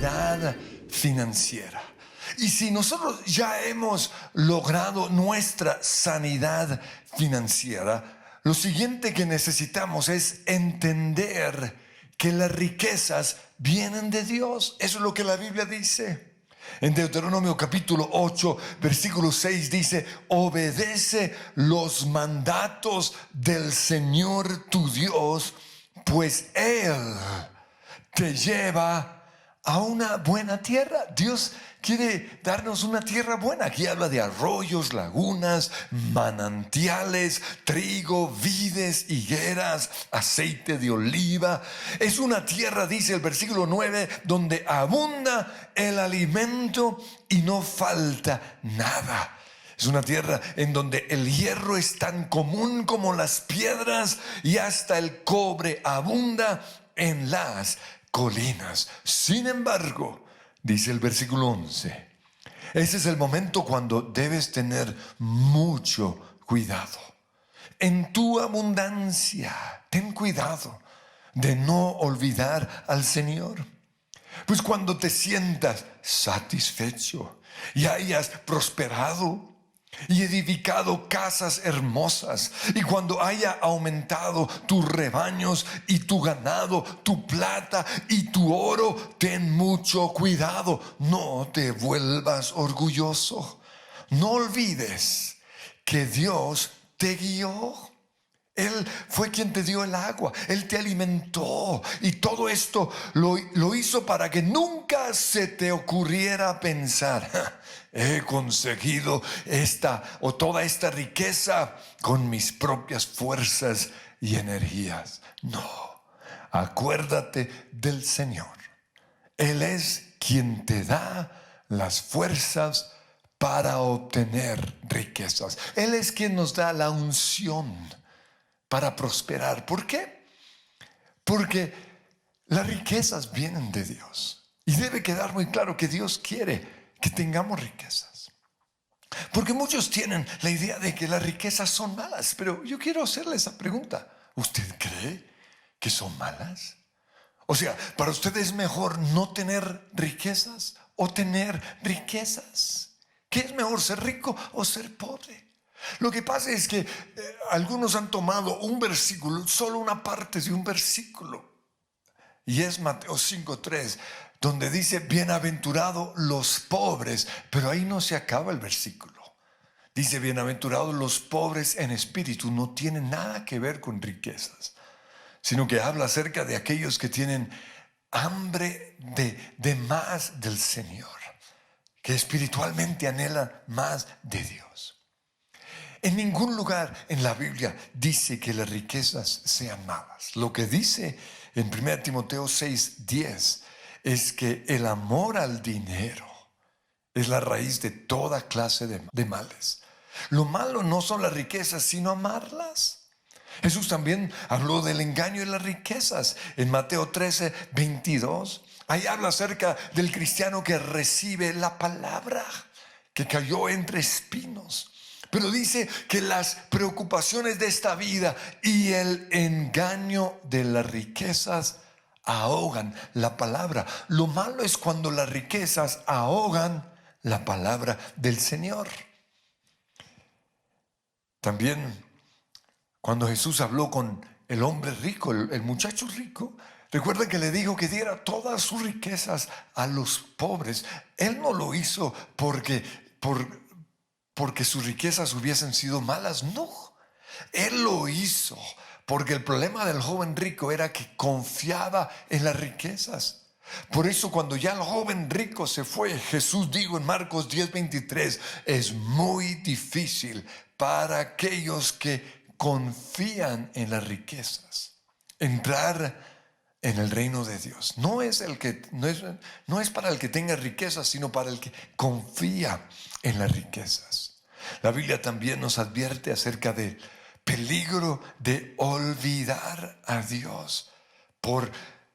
sanidad financiera. Y si nosotros ya hemos logrado nuestra sanidad financiera, lo siguiente que necesitamos es entender que las riquezas vienen de Dios. Eso es lo que la Biblia dice. En Deuteronomio capítulo 8, versículo 6 dice: obedece los mandatos del Señor tu Dios, pues Él te lleva a una buena tierra. Dios quiere darnos una tierra buena. Aquí habla de arroyos, lagunas, manantiales, trigo, vides, higueras, aceite de oliva. Es una tierra, dice el versículo 9, donde abunda el alimento y no falta nada. Es una tierra en donde el hierro es tan común como las piedras y hasta el cobre abunda en las colinas. Sin embargo, dice el versículo 11, ese es el momento cuando debes tener mucho cuidado. En tu abundancia, ten cuidado de no olvidar al Señor. Pues cuando te sientas satisfecho y hayas prosperado y edificado casas hermosas, y cuando haya aumentado tus rebaños y tu ganado, tu plata y tu oro, ten mucho cuidado, no te vuelvas orgulloso. No olvides que Dios te guió. Él fue quien te dio el agua, Él te alimentó, y todo esto lo hizo para que nunca se te ocurriera pensar: he conseguido toda esta riqueza con mis propias fuerzas y energías. No, acuérdate del Señor. Él es quien te da las fuerzas para obtener riquezas. Él es quien nos da la unción para prosperar. ¿Por qué? Porque las riquezas vienen de Dios. Y debe quedar muy claro que Dios quiere que tengamos riquezas. Porque muchos tienen la idea de que las riquezas son malas. Pero yo quiero hacerle esa pregunta: ¿usted cree que son malas? O sea, ¿para usted es mejor no tener riquezas o tener riquezas? ¿Qué es mejor, ser rico o ser pobre? Lo que pasa es que algunos han tomado un versículo, solo una parte de un versículo, y es Mateo 5:3, donde dice: bienaventurados los pobres, pero ahí no se acaba el versículo. Dice: bienaventurados los pobres en espíritu. No tiene nada que ver con riquezas, sino que habla acerca de aquellos que tienen hambre de más del Señor, que espiritualmente anhelan más de Dios. En ningún lugar en la Biblia dice que las riquezas sean malas. Lo que dice en 1 Timoteo 6:10 es que el amor al dinero es la raíz de toda clase de males. Lo malo no son las riquezas, sino amarlas. Jesús también habló del engaño y las riquezas. En Mateo 13:22, ahí habla acerca del cristiano que recibe la palabra, que cayó entre espinos. Pero dice que las preocupaciones de esta vida y el engaño de las riquezas ahogan la palabra. Lo malo es cuando las riquezas ahogan la palabra del Señor. También cuando Jesús habló con el hombre rico, el muchacho rico, recuerden que le dijo que diera todas sus riquezas a los pobres. Él no lo hizo porque sus riquezas hubiesen sido malas. No, Él lo hizo porque el problema del joven rico era que confiaba en las riquezas. Por eso cuando ya el joven rico se fue, Jesús dijo en Marcos 10:23, es muy difícil para aquellos que confían en las riquezas entrar en el reino de Dios. No es para el que tenga riquezas, sino para el que confía en las riquezas. La Biblia también nos advierte acerca del peligro de olvidar a Dios por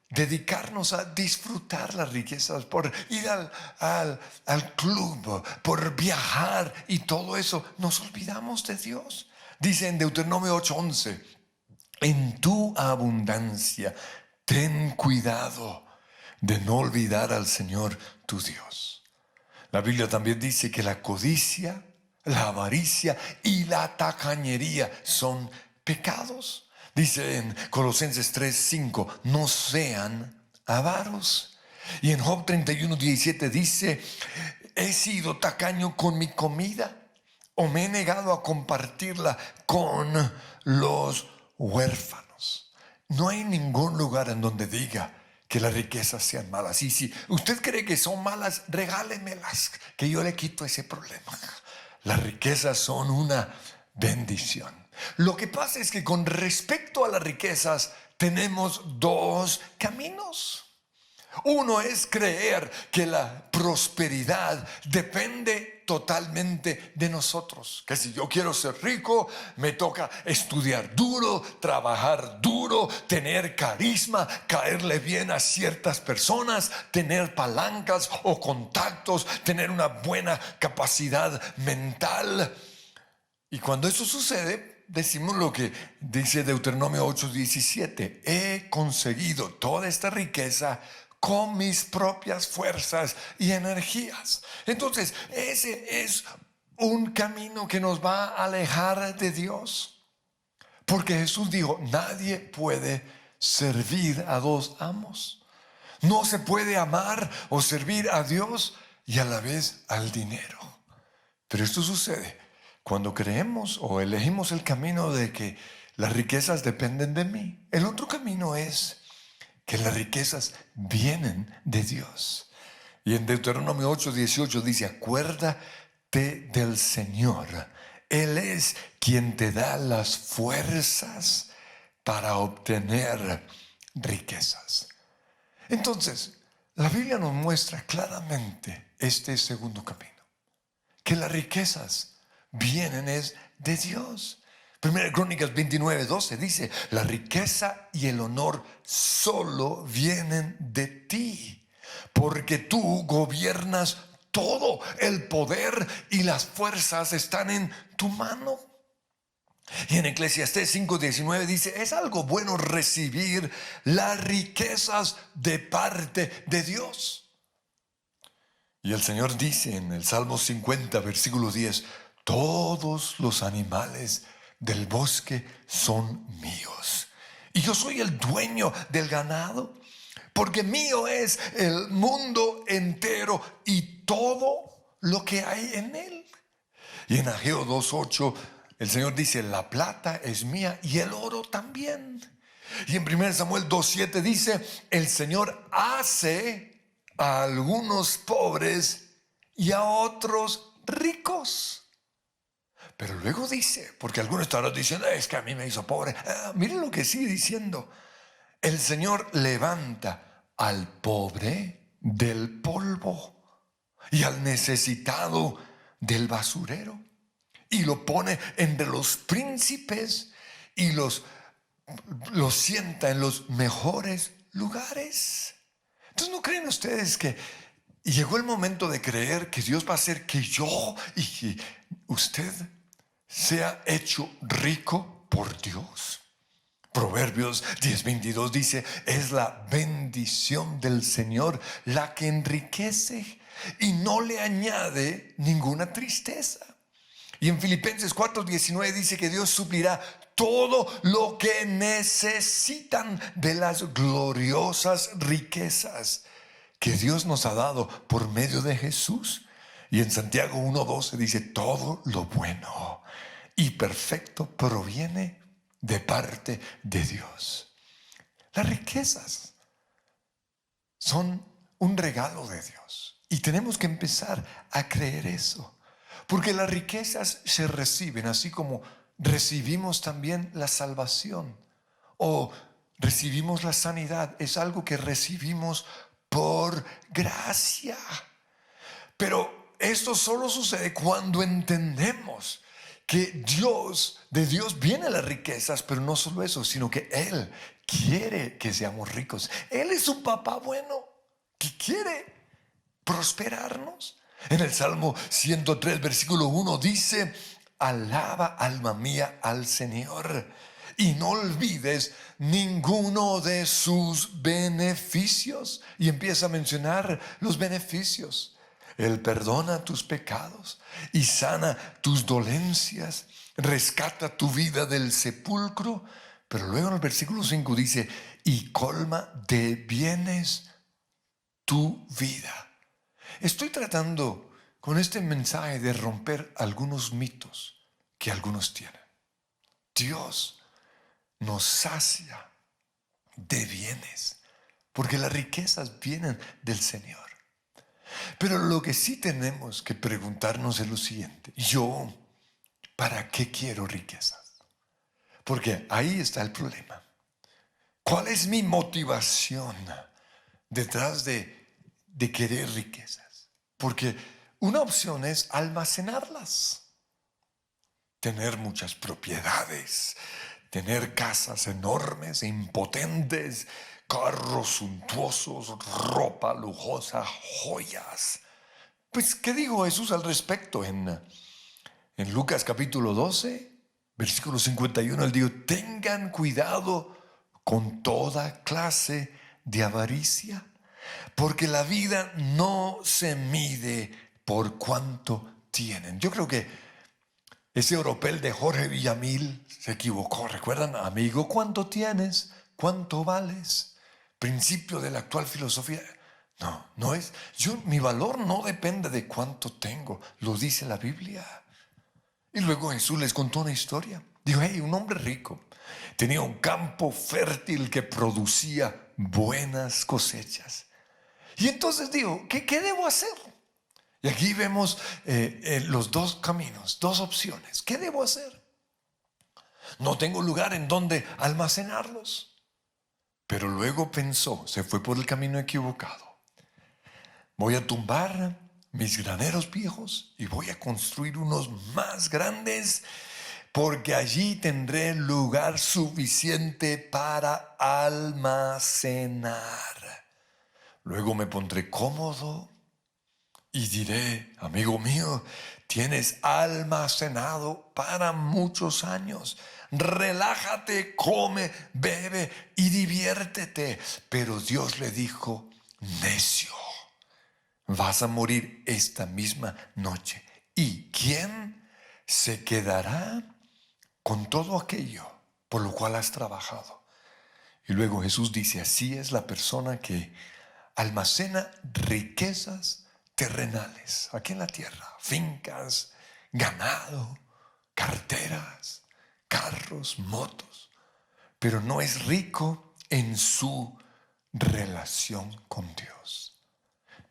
dedicarnos a disfrutar las riquezas, por ir al club, por viajar y todo eso. Nos olvidamos de Dios. Dice en Deuteronomio 8:11, en tu abundancia ten cuidado de no olvidar al Señor tu Dios. La Biblia también dice que la codicia, la avaricia y la tacañería son pecados. Dice en Colosenses 3:5, no sean avaros. Y en Job 31:17 dice, he sido tacaño con mi comida o me he negado a compartirla con los huérfanos. No hay ningún lugar en donde diga que las riquezas sean malas. Y si usted cree que son malas, regálemelas, que yo le quito ese problema. Las riquezas son una bendición. Lo que pasa es que con respecto a las riquezas tenemos dos caminos. Uno es creer que la prosperidad depende totalmente de nosotros. Que si yo quiero ser rico, me toca estudiar duro, trabajar duro, tener carisma, caerle bien a ciertas personas, tener palancas o contactos, tener una buena capacidad mental. Y cuando eso sucede, decimos lo que dice Deuteronomio 8:17. He conseguido toda esta riqueza con mis propias fuerzas y energías. Entonces, ese es un camino que nos va a alejar de Dios. Porque Jesús dijo, nadie puede servir a dos amos. No se puede amar o servir a Dios y a la vez al dinero. Pero esto sucede cuando creemos o elegimos el camino de que las riquezas dependen de mí. El otro camino es que las riquezas vienen de Dios. Y en Deuteronomio 8:18 dice, acuérdate del Señor. Él es quien te da las fuerzas para obtener riquezas. Entonces, la Biblia nos muestra claramente este segundo camino, que las riquezas vienen es de Dios. Primera Crónicas 29:12 dice, la riqueza y el honor solo vienen de ti, porque tú gobiernas todo, el poder y las fuerzas están en tu mano. Y en Eclesiastés 5:19 dice, es algo bueno recibir las riquezas de parte de Dios. Y el Señor dice en el Salmo 50, versículo 10, todos los animales del bosque son míos. Y yo soy el dueño del ganado, porque mío es el mundo entero y todo lo que hay en él. Y en Ageo 2:8 el Señor dice, la plata es mía y el oro también. Y en 1 Samuel 2:7 dice, el Señor hace a algunos pobres y a otros ricos. Pero luego dice, porque algunos estarán diciendo, es que a mí me hizo pobre. Miren lo que sigue diciendo. El Señor levanta al pobre del polvo y al necesitado del basurero y lo pone entre los príncipes y los sienta en los mejores lugares. Entonces, ¿no creen ustedes que llegó el momento de creer que Dios va a hacer que yo y que usted sea hecho rico por Dios? Proverbios 10:22 dice, es la bendición del Señor la que enriquece y no le añade ninguna tristeza. Y en Filipenses 4:19 dice que Dios suplirá todo lo que necesitan de las gloriosas riquezas que Dios nos ha dado por medio de Jesús. Y en Santiago 1:12 dice, todo lo bueno y perfecto proviene de parte de Dios. Las riquezas son un regalo de Dios y tenemos que empezar a creer eso, porque las riquezas se reciben así como recibimos también la salvación o recibimos la sanidad. Es algo que recibimos por gracia. Pero esto solo sucede cuando entendemos que de Dios vienen las riquezas, pero no solo eso, sino que Él quiere que seamos ricos. Él es un papá bueno que quiere prosperarnos. En el Salmo 103, versículo 1 dice, alaba alma mía al Señor y no olvides ninguno de sus beneficios. Y empieza a mencionar los beneficios. Él perdona tus pecados y sana tus dolencias, rescata tu vida del sepulcro. Pero luego en el versículo 5 dice, y colma de bienes tu vida. Estoy tratando con este mensaje de romper algunos mitos que algunos tienen. Dios nos sacia de bienes, porque las riquezas vienen del Señor. Pero lo que sí tenemos que preguntarnos es lo siguiente: yo, ¿para qué quiero riquezas? Porque ahí está el problema. ¿Cuál es mi motivación detrás de querer riquezas? Porque una opción es almacenarlas, tener muchas propiedades, tener casas enormes e impotentes, carros suntuosos, ropa lujosa, joyas. Pues, ¿qué dijo Jesús al respecto? En Lucas capítulo 12, versículo 51, él dijo, tengan cuidado con toda clase de avaricia, porque la vida no se mide por cuánto tienen. Yo creo que ese oropel de Jorge Villamil se equivocó. ¿Recuerdan? Amigo, ¿cuánto tienes? ¿Cuánto vales? Principio de la actual filosofía. No, no es. Mi valor no depende de cuánto tengo. Lo dice la Biblia. Y luego Jesús les contó una historia. Dijo, hey, un hombre rico tenía un campo fértil que producía buenas cosechas. Y entonces dijo, ¿qué debo hacer? Y aquí vemos los dos caminos, dos opciones. ¿Qué debo hacer? No tengo lugar en donde almacenarlos. Pero luego pensó, se fue por el camino equivocado. Voy a tumbar mis graneros viejos y voy a construir unos más grandes, porque allí tendré lugar suficiente para almacenar. Luego me pondré cómodo y diré, amigo mío, tienes almacenado para muchos años. Relájate, come, bebe y diviértete. Pero Dios le dijo, necio, vas a morir esta misma noche. ¿Y quién se quedará con todo aquello por lo cual has trabajado? Y luego Jesús dice, así es la persona que almacena riquezas terrenales aquí en la tierra, fincas, ganado, carteras, carros, motos, pero no es rico en su relación con Dios.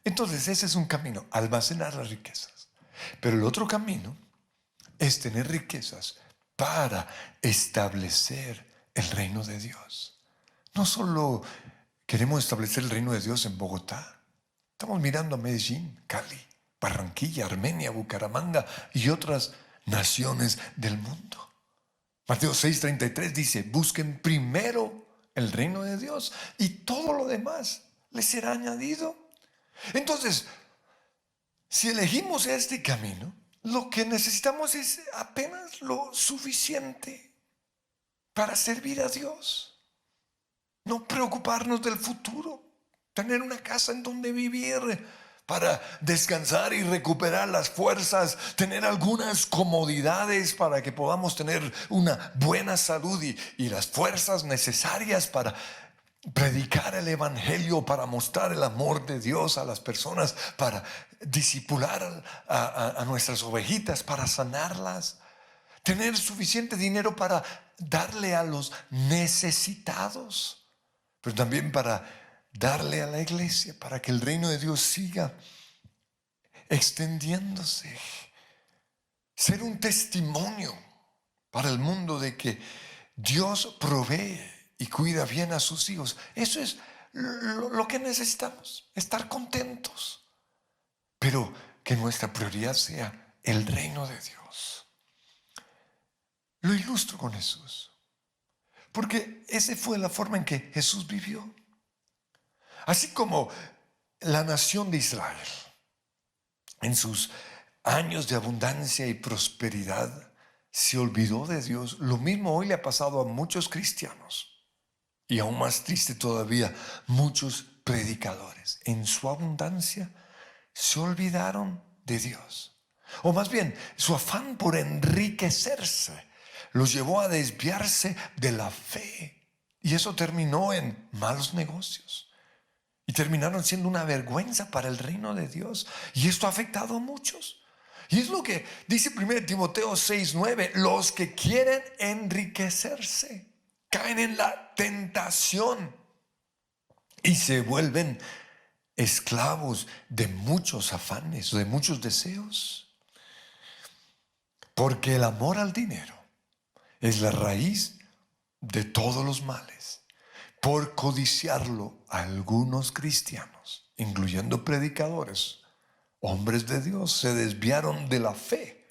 Entonces ese es un camino, almacenar las riquezas. Pero el otro camino es tener riquezas para establecer el reino de Dios. No solo queremos establecer el reino de Dios en Bogotá. Estamos mirando a Medellín, Cali, Barranquilla, Armenia, Bucaramanga y otras naciones del mundo. Mateo 6:33 dice, busquen primero el reino de Dios y todo lo demás les será añadido. Entonces, si elegimos este camino, lo que necesitamos es apenas lo suficiente para servir a Dios. No preocuparnos del futuro. Tener una casa en donde vivir para descansar y recuperar las fuerzas. Tener algunas comodidades para que podamos tener una buena salud y las fuerzas necesarias para predicar el evangelio, para mostrar el amor de Dios a las personas, para discipular a nuestras ovejitas, para sanarlas. Tener suficiente dinero para darle a los necesitados, pero también para darle a la iglesia, para que el reino de Dios siga extendiéndose. Ser un testimonio para el mundo de que Dios provee y cuida bien a sus hijos. Eso es lo que necesitamos, estar contentos. Pero que nuestra prioridad sea el reino de Dios. Lo ilustro con Jesús, porque esa fue la forma en que Jesús vivió. Así como la nación de en sus años de abundancia y prosperidad, se olvidó de Dios. Lo mismo hoy le ha pasado a muchos cristianos. Y aún más triste todavía, muchos predicadores. En su abundancia se olvidaron de Dios. O más bien, su afán por enriquecerse los llevó a desviarse de la fe. Y eso terminó en malos negocios. Y terminaron siendo una vergüenza para el reino de Dios. Y esto ha afectado a muchos. Y es lo que dice 1 Timoteo 6:9. Los que quieren enriquecerse caen en la tentación y se vuelven esclavos de muchos afanes, de muchos deseos. Porque el amor al dinero es la raíz de todos los males. Por codiciarlo, algunos cristianos, incluyendo predicadores, hombres de Dios, se desviaron de la fe.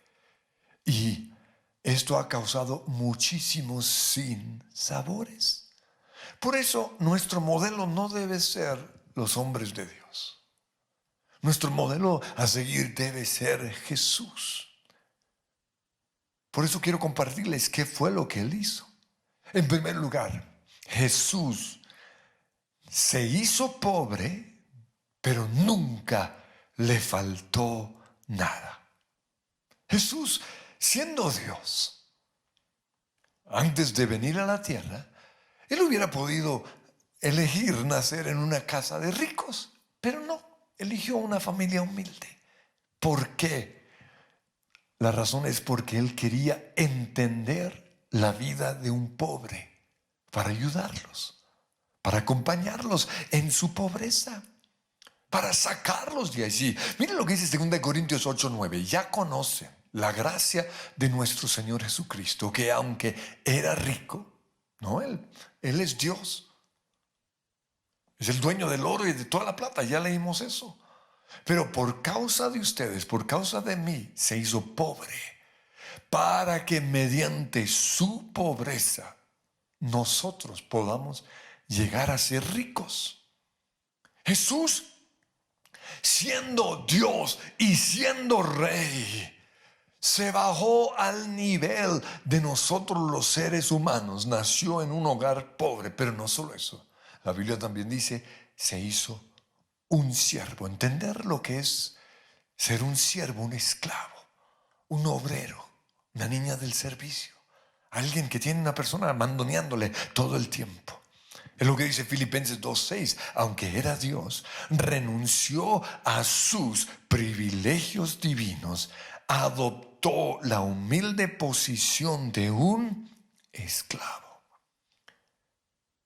Y esto ha causado muchísimos sinsabores. Por eso nuestro modelo no debe ser los hombres de Dios. Nuestro modelo a seguir debe ser Jesús. Por eso quiero compartirles qué fue lo que Él hizo. En primer lugar, Jesús se hizo pobre, pero nunca le faltó nada. Jesús, siendo Dios, antes de venir a la tierra, Él hubiera podido elegir nacer en una casa de ricos, pero no, eligió una familia humilde. ¿Por qué? La razón es porque Él quería entender la vida de un pobre para ayudarlos, para acompañarlos en su pobreza, para sacarlos de allí. Miren lo que dice 2 Corintios 8:9. Ya conocen la gracia de nuestro Señor Jesucristo, que aunque era rico, no, Él es Dios. Es el dueño del oro y de toda la plata, ya leímos eso. Pero por causa de ustedes, por causa de mí, se hizo pobre, para que mediante su pobreza nosotros podamos llegar a ser ricos. Jesús, siendo Dios y siendo Rey, se bajó al nivel de nosotros los seres humanos. Nació en un hogar pobre, pero no solo eso. La Biblia también dice, se hizo un siervo. Entender lo que es ser un siervo, un esclavo, un obrero, una niña del servicio, alguien que tiene una persona mandoneándole todo el tiempo. Es lo que dice Filipenses 2:6. Aunque era Dios, renunció a sus privilegios divinos, adoptó la humilde posición de un esclavo.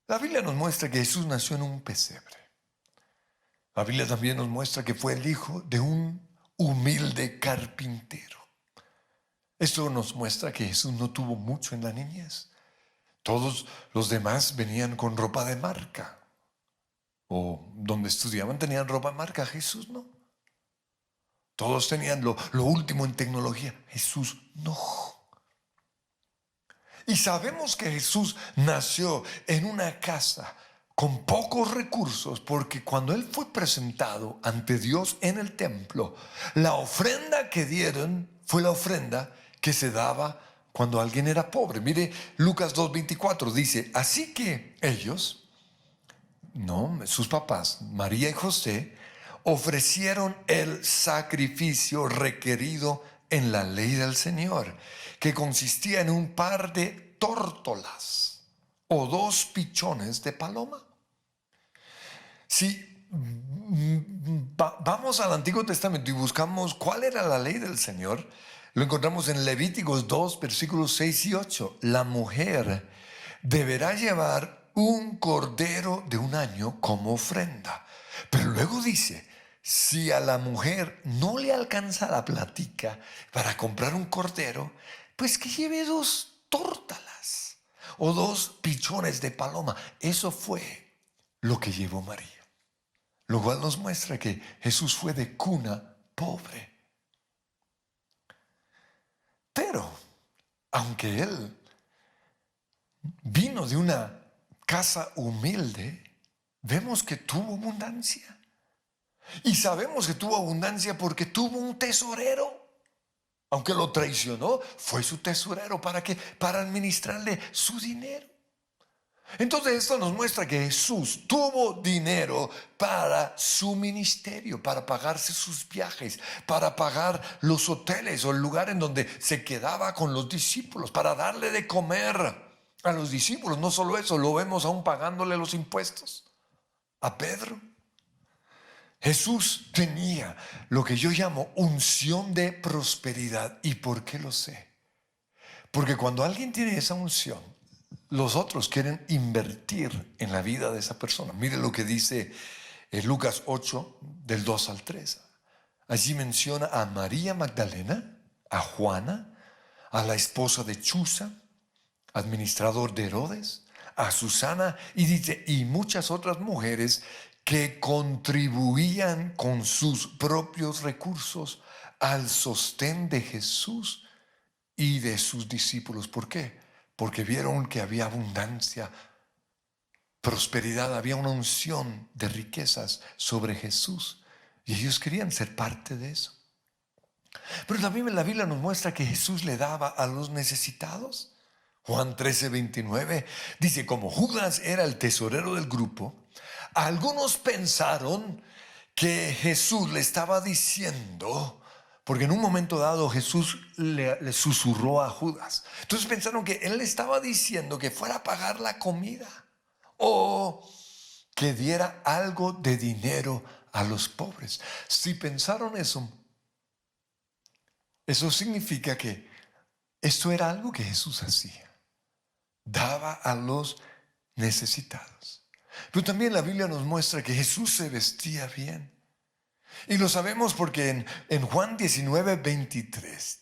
La Biblia nos muestra que Jesús nació en un pesebre. La Biblia también nos muestra que fue el hijo de un humilde carpintero. Esto nos muestra que Jesús no tuvo mucho en la niñez. Todos los demás venían con ropa de marca. O donde estudiaban tenían ropa de marca. Jesús no. Todos tenían lo último en tecnología. Jesús no. Y sabemos que Jesús nació en una casa con pocos recursos, porque cuando Él fue presentado ante Dios en el templo, la ofrenda que dieron fue la ofrenda que se daba cuando alguien era pobre. Mire, Lucas 2:24 dice, así que ellos, no, sus papás, María y José, ofrecieron el sacrificio requerido en la ley del Señor, que consistía en un par de tórtolas o 2 pichones de paloma. Si vamos al Antiguo Testamento y buscamos cuál era la ley del Señor, lo encontramos en Levíticos 2, versículos 6 y 8. La mujer deberá llevar un cordero de 1 año como ofrenda. Pero luego dice, si a la mujer no le alcanza la platica para comprar un cordero, pues que lleve 2 tórtalas o 2 pichones de paloma. Eso fue lo que llevó María. Lo cual nos muestra que Jesús fue de cuna pobre. Pero, aunque Él vino de una casa humilde, vemos que tuvo abundancia. Y sabemos que tuvo abundancia porque tuvo un tesorero. Aunque lo traicionó, fue su tesorero. ¿Para qué? Para administrarle su dinero. Entonces esto nos muestra que Jesús tuvo dinero para su ministerio, para pagarse sus viajes, para pagar los hoteles o el lugar en donde se quedaba con los discípulos, para darle de comer a los discípulos. No solo eso, lo vemos aún pagándole los impuestos a Pedro. Jesús tenía lo que yo llamo unción de prosperidad. ¿Y por qué lo sé? Porque cuando alguien tiene esa unción, los otros quieren invertir en la vida de esa persona. Mire lo que dice Lucas 8, del 2 al 3. Allí menciona a María Magdalena, a Juana, a la esposa de Chuza, administrador de Herodes, a Susana, y dice, y muchas otras mujeres que contribuían con sus propios recursos al sostén de Jesús y de sus discípulos. ¿Por qué? Porque vieron que había abundancia, prosperidad, había una unción de riquezas sobre Jesús y ellos querían ser parte de eso. Pero también la Biblia nos muestra que Jesús le daba a los necesitados. Juan 13:29 dice, como Judas era el tesorero del grupo, algunos pensaron que Jesús le estaba diciendo, porque en un momento dado Jesús le susurró a Judas. Entonces pensaron que él le estaba diciendo que fuera a pagar la comida o que diera algo de dinero a los pobres. Si pensaron eso, eso significa que esto era algo que Jesús hacía. Daba a los necesitados. Pero también la Biblia nos muestra que Jesús se vestía bien. Y lo sabemos porque en Juan 19:23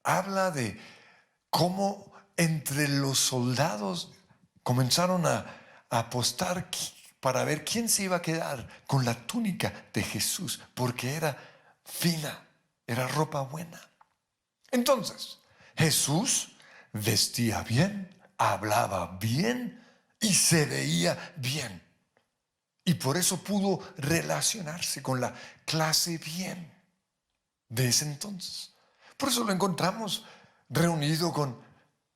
habla de cómo entre los soldados comenzaron a apostar para ver quién se iba a quedar con la túnica de Jesús, porque era fina, era ropa buena. Entonces, Jesús vestía bien, hablaba bien y se veía bien. Y por eso pudo relacionarse con la clase bien de ese entonces. Por eso lo encontramos reunido con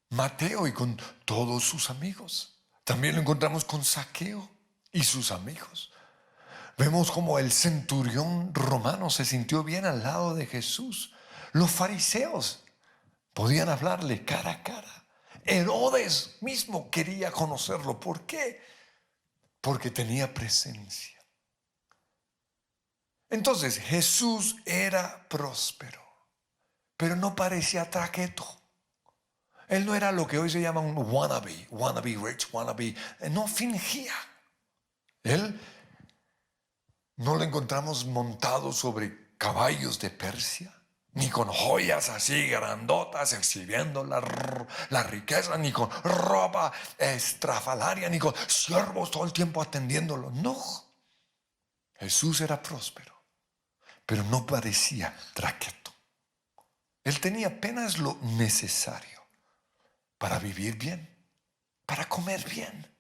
Mateo y con todos sus amigos. También lo encontramos con Zaqueo y sus amigos. Vemos como el centurión romano se sintió bien al lado de Jesús. Los fariseos podían hablarle cara a cara. Herodes mismo quería conocerlo. ¿Por qué? Porque tenía presencia. Entonces Jesús era próspero, pero no parecía traqueto. Él no era lo que hoy se llama un wannabe rich, wannabe. No fingía. Él no lo encontramos montado sobre caballos de Persia, ni con joyas así grandotas exhibiendo la riqueza, ni con ropa estrafalaria, ni con siervos todo el tiempo atendiéndolo. No, Jesús era próspero, pero no parecía traqueto. Él tenía apenas lo necesario para vivir bien, para comer bien,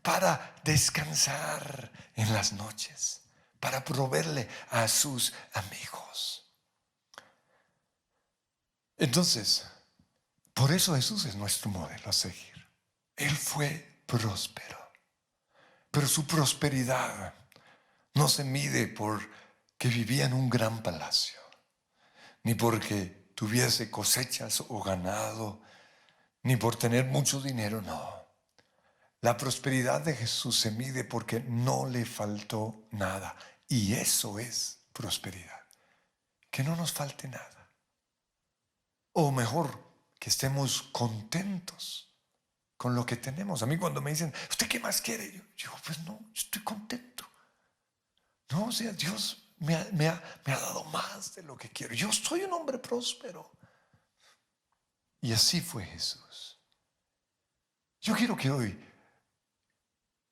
para descansar en las noches, para proveerle a sus amigos. Entonces, por eso Jesús es nuestro modelo a seguir. Él fue próspero, pero su prosperidad no se mide por que vivía en un gran palacio, ni porque tuviese cosechas o ganado, ni por tener mucho dinero, no. La prosperidad de Jesús se mide porque no le faltó nada. Y eso es prosperidad. Que no nos falte nada. O mejor, que estemos contentos con lo que tenemos. A mí cuando me dicen, ¿usted qué más quiere? Yo digo, pues no, yo estoy contento. No, o sea, Dios me ha dado más de lo que quiero. Yo soy un hombre próspero. Y así fue Jesús. Yo quiero que hoy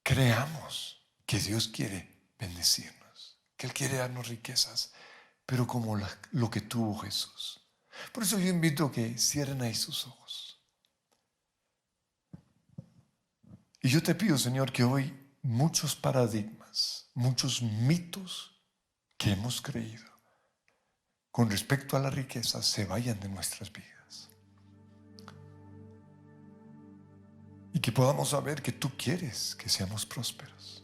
creamos que Dios quiere bendecirnos, que Él quiere darnos riquezas, pero como lo que tuvo Jesús. Por eso yo invito a que cierren ahí sus ojos. Y yo te pido, Señor, que hoy muchos paradigmas, muchos mitos que hemos creído, con respecto a la riqueza se vayan de nuestras vidas. Y que podamos saber que tú quieres que seamos prósperos.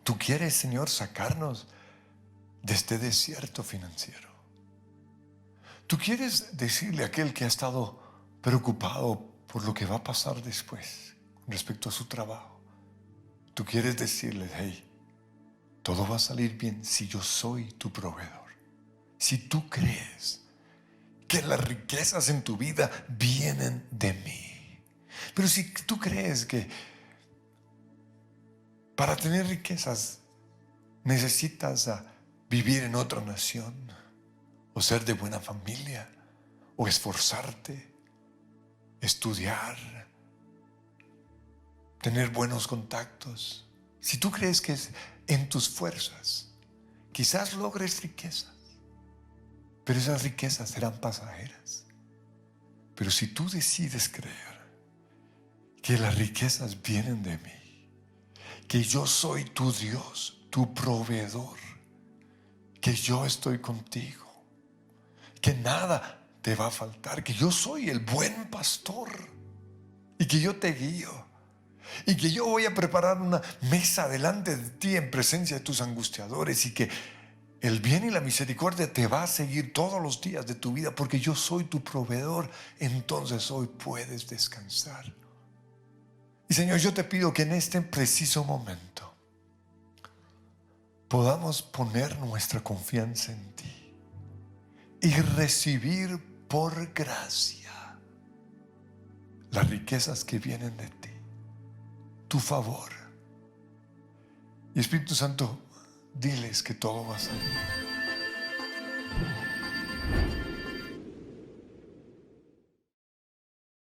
Tú quieres, Señor, sacarnos de este desierto financiero. Tú quieres decirle a aquel que ha estado preocupado por lo que va a pasar después con respecto a su trabajo. Tú quieres decirle, hey, todo va a salir bien si yo soy tu proveedor. Si tú crees que las riquezas en tu vida vienen de mí. Pero si tú crees que para tener riquezas necesitas vivir en otra nación, o ser de buena familia, o esforzarte, estudiar, tener buenos contactos. Si tú crees que es en tus fuerzas, quizás logres riquezas, pero esas riquezas serán pasajeras. Pero si tú decides creer que las riquezas vienen de mí, que yo soy tu Dios, tu proveedor, que yo estoy contigo, que nada te va a faltar, que yo soy el buen pastor y que yo te guío y que yo voy a preparar una mesa delante de ti en presencia de tus angustiadores y que el bien y la misericordia te va a seguir todos los días de tu vida porque yo soy tu proveedor. Entonces hoy puedes descansar. Y Señor, yo te pido que en este preciso momento podamos poner nuestra confianza en ti y recibir por gracia las riquezas que vienen de ti, tu favor. Y Espíritu Santo, diles que todo va a salir.